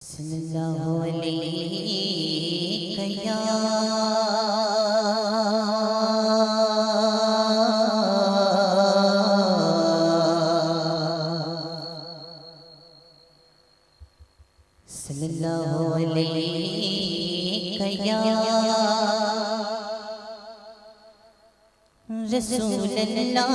सल्लल्लाहु अलैहि या सल्लल्लाहु अलैहि या रसूलल्लाह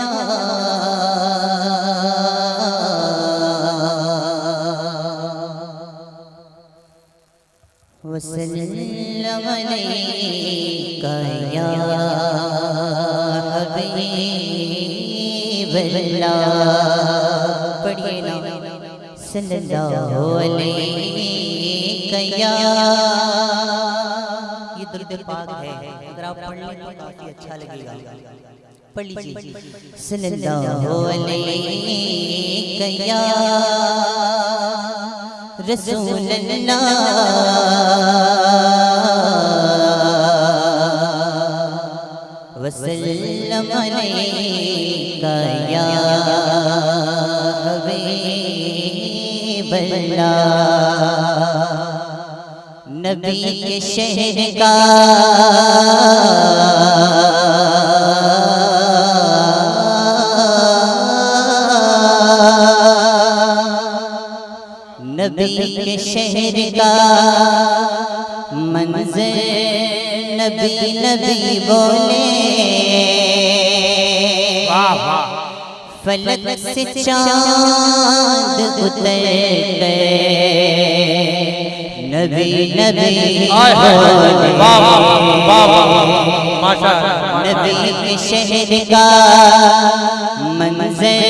वसल्लम अलैका या हबीबल्लाह। पढ़िए ना, सल्लल्लाहु अलैका या। ये दुरूद पाक है, अगर आप पढ़ लें तो काफी अच्छा लगेगा। पढ़ लीजिए, सल्लल्लाहु अलैका या रसूलल्लाह वसल्लम अलैका या हबीबल्लाह। नबी के शहर का नबी के शहर का मंज़र नबी नबी बोले। फलक से चाँद उतर गए नबी नबी नबी के शहर का मंज़र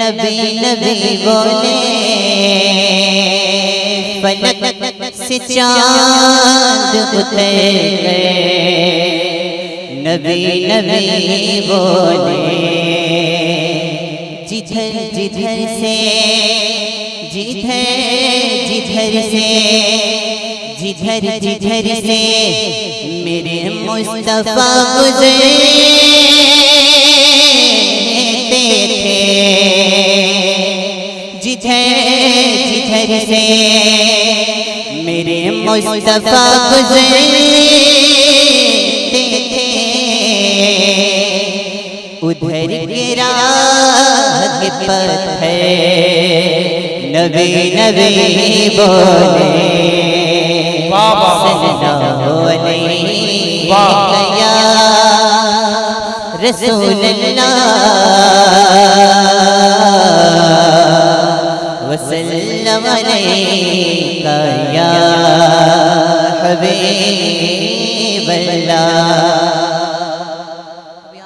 नबी नबी बोले। फलक से चाँद उतर गए नबी नबी बोले। जिधर जिधर से जिधर जिधर से जिधर जिधर से मेरे मुस्तफा गुज़रते थे। जिधर जिधर से मेरे मुस्तफा गुज़रते थे। उधर गिरा के पत्थर नबी नबी बोले। सल्लल्लाहु अलैहि या रसूलल्लाह वसल्लम अलैका या हबीबल्लाह।